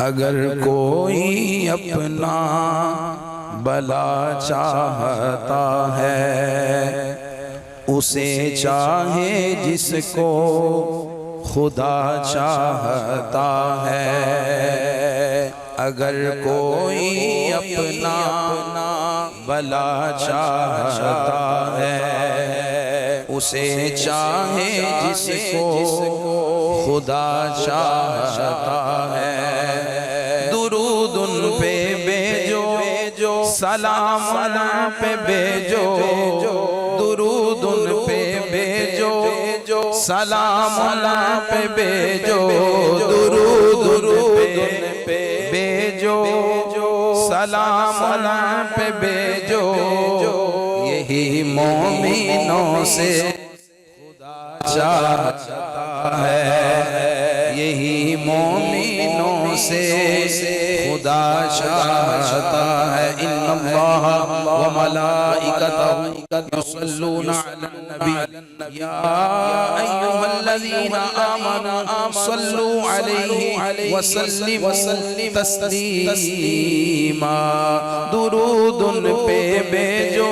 اگر کوئی اپنا بھلا چاہتا ہے اسے چاہے جس کو خدا چاہتا ہے۔ اگر کوئی اپنا بھلا چاہتا ہے اسے چاہے جس کو خدا چاہتا ہے۔ درود ان پہ بھیجو، سلام ان پہ بھیجو، درود ان پہ بھیجو، سلام ان پہ بھیجو، درود ان پہ بھیجو، سلام ان پہ بھیجو۔ یہی مومنوں سے خدا چاہتا ہے، یہی مومنوں سے خدا چاہتا ہے۔ ان اللہ وملائکتہ یصلون علی النبی یا ایھا الذین آمنوا صلوا علیہ وسلموا تسلیما۔ درود ان پہ بھیجو،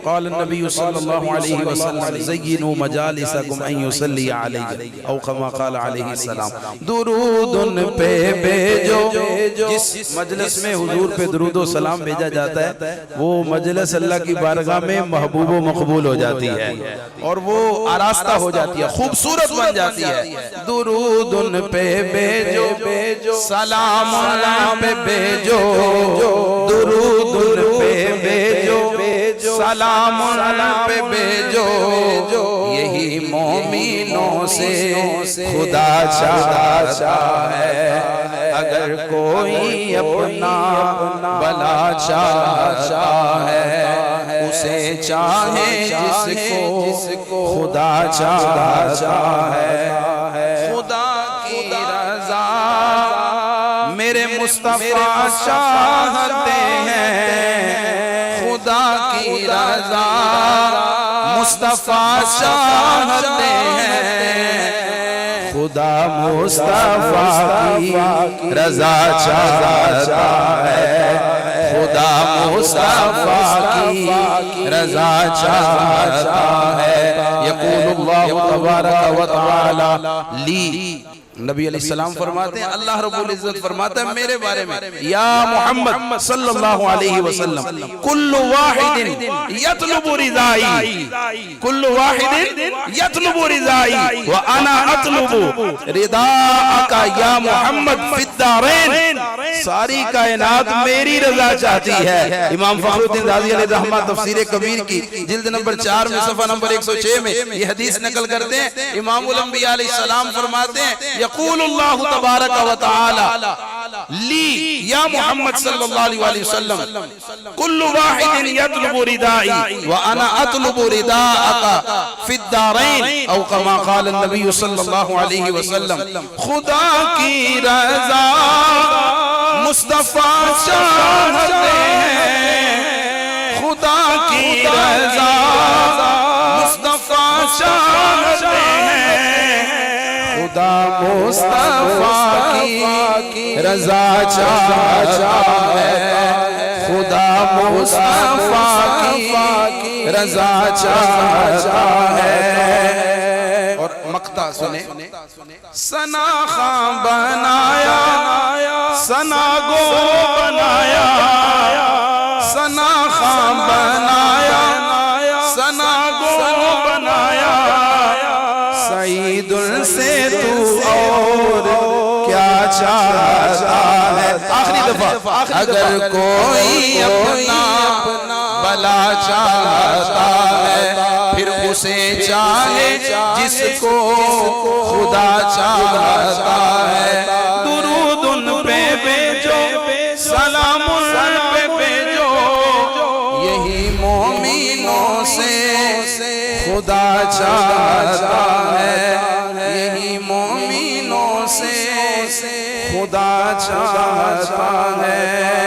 قال النبی صلی اللہ علیہ وسلم زینوا مجالسکم ان یصلی علیہ او کما قال علیہ السلام۔ درود ان پہ بھیجو، جس مجلس میں حضور پہ درود و سلام بھیجا جاتا ہے وہ مجلس اللہ کی بارگاہ میں محبوب و مقبول ہو جاتی ہے اور وہ آراستہ ہو جاتی ہے، خوبصورت بن جاتی ہے۔ درود ان پہ بھیجو، سلام ان پہ بھیجو، درود ان پہ بھیجو، سلام ان پہ بھیجو۔ یہی مومنوں سے خدا چاہتا ہے۔ اگر کوئی اپنا بھلا چاہتا ہے اسے چاہے جس کو خدا چاہتا ہے۔ خدا کی رضا میرے مصطفیٰ چاہتے ہیں، خدا کی رضا مصطفیٰ چاہتے ہیں، خدا مصطفیٰ کی رضا چاہتا ہے، خدا مصطفیٰ کی رضا چاہتا ہے۔ یقول اللہ تبارک و تعالی لی، نبی علیہ السلام فرماتے ہیں، اللہ رب العزت فرماتا ہے میرے بارے میں، یا محمد صلی اللہ علیہ وسلم کل واحد یطلب رضائی، کل واحد یطلب رضائی وانا اطلب رضاک یا محمد فی الدارین۔ ساری کائنات میری رضا چاہتی ہے۔ امام فخر الدین رازی علیہ رحمہ تفسیر کبیر کی جلد نمبر 4 میں صفحہ نمبر 106 میں یہ حدیث نقل کرتے ہیں۔ امام الانبیاء علیہ السلام فرماتے ہیں، یقول اللہ تبارک و تعالی لی یا محمد صلی اللہ علیہ وسلم کل واحد یطلب ردائی وانا اطلب رداءک فی الدارین او کما قال النبی صلی اللہ علیہ وسلم۔ خدا کی رضا مصطفیٰ چاہتے ہیں، خدا کی رضا مصطفیٰ چاہتے ہیں، خدا مصطفیٰ کی رضا چاہتا ہے، خدا مصطفیٰ کی رضا چاہتا ہے۔ اور مقطع سنیں، ثنا خاں بنایا، ثنا گو بنایا، ثنا خاں بنایا، ثنا گو بنایا، سعید سے تو اور کیا چاہتا ہے۔ آخری دفعہ، اگر کوئی اپنا بھلا چاہتا ہے پھر اسے چاہے جس کو خدا چاہتا ہے۔ درود ان پہ بھیجو، سلام ان پہ بھیجو، یہی مومنوں سے خدا چاہتا ہے، یہی مومنوں سے خدا چاہتا ہے۔